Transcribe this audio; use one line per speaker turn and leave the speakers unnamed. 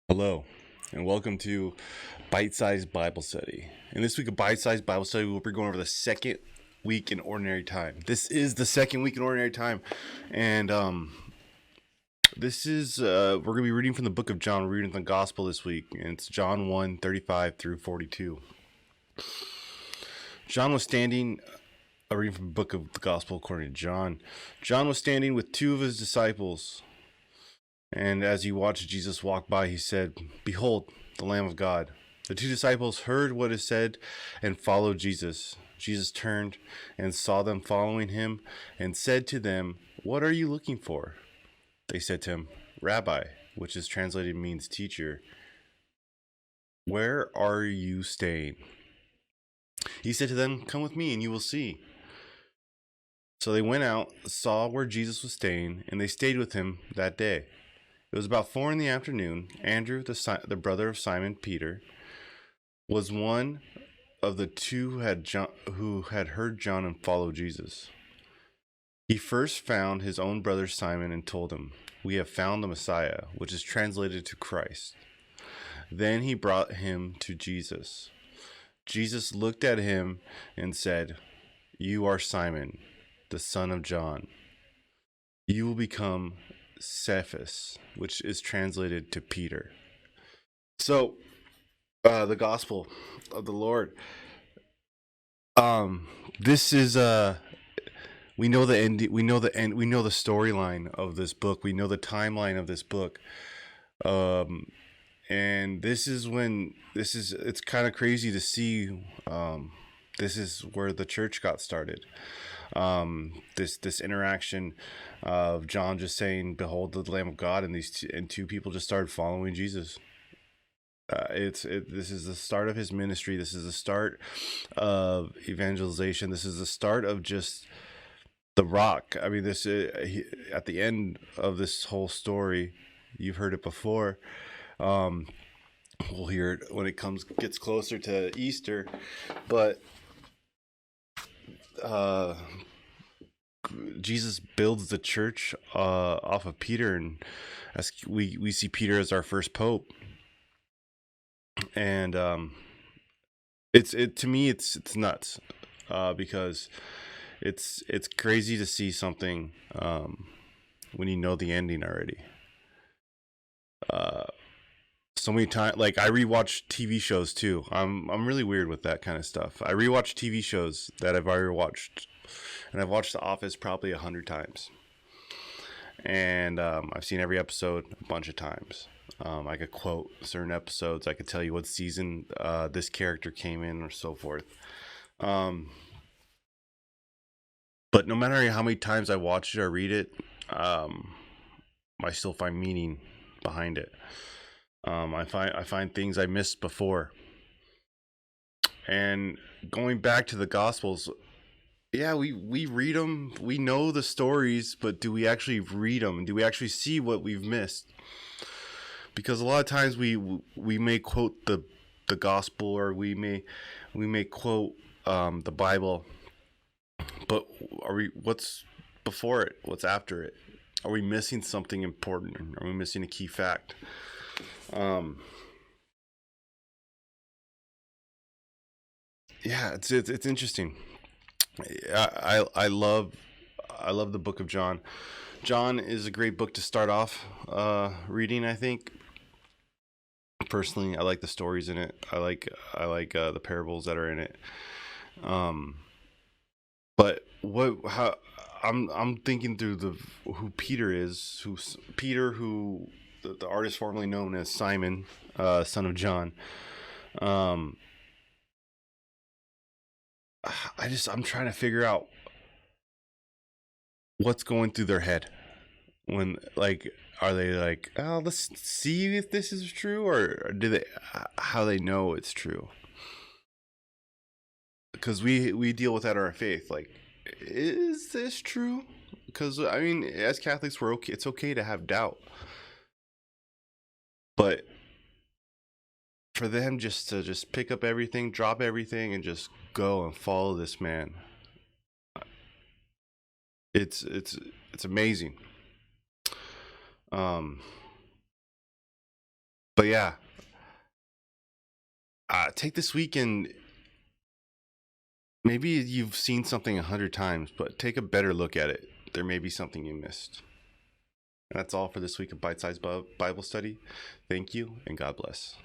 Hello, and welcome to Bite Sized Bible Study. In this week of Bite Sized Bible Study, we'll be going over the second week in Ordinary Time. This is the second week in Ordinary Time, and this is we're going to be reading from the book of John. We're reading the Gospel this week, and it's John 1:35 through 42. John was standing. A reading from the book of the Gospel according to John. John was standing with two of his disciples. And as he watched Jesus walk by, he said, "Behold, the Lamb of God." The two disciples heard what is said and followed Jesus. Jesus turned and saw them following him and said to them, "What are you looking for?" They said to him, "Rabbi," which is translated means teacher, "where are you staying?" He said to them, "Come with me and you will see." So they went out, saw where Jesus was staying, and they stayed with him that day. It was about 4 in the afternoon. Andrew, the brother of Simon Peter, was one of the two who had heard John and followed Jesus. He first found his own brother Simon and told him, "We have found the Messiah," which is translated to Christ. Then he brought him to Jesus. Jesus looked at him and said, "You are Simon, the son of John. You will become Cephas," which is translated to Peter. So, the gospel of the Lord. This is we know the end. We know the end. We know the storyline of this book. We know the timeline of this book. And this is when this is. It's kind of crazy to see. This is where the church got started. This interaction of John just saying, "Behold the Lamb of God," and two people just started following Jesus. This is the start of his ministry. This is the start of evangelization. This is the start of just the rock. I mean, at the end of this whole story, you've heard it before. We'll hear it when it gets closer to Easter, but Jesus builds the church off of Peter, and as we see Peter as our first pope. And to me it's nuts, because it's crazy to see something when you know the ending already. So many times, like, I rewatch TV shows too. I'm really weird with that kind of stuff. I rewatch TV shows that I've already watched, and I've watched The Office probably 100 times, and I've seen every episode a bunch of times. I could quote certain episodes. I could tell you what season this character came in, or so forth. But no matter how many times I watch it or read it, I still find meaning behind it. I find things I missed before. And going back to the Gospels, yeah, we read them, we know the stories, but do we actually read them? Do we actually see what we've missed? Because a lot of times we may quote the gospel, or we may quote the Bible, but what's before it? What's after it? Are we missing something important? Are we missing a key fact? Yeah, it's interesting. I love the book of John. John is a great book to start off reading, I think. Personally, I like the stories in it. I like the parables that are in it. Um, but how I'm thinking through who Peter is, who the artist formerly known as Simon, son of John. Um, I'm trying to figure out what's going through their head when, like, are they like, "Oh, let's see if this is true," or do they how they know it's true? Because we deal with that in our faith, like, is this true? Because I mean, as Catholics, we're okay. It's okay to have doubt, but for them just to pick up everything, drop everything, and just go and follow this man, it's amazing. Um, But yeah, take this week and maybe you've seen something 100 times, but take a better look at it. There may be something you missed. And that's all for this week of Bite Size Bible Study. Thank you, and God bless.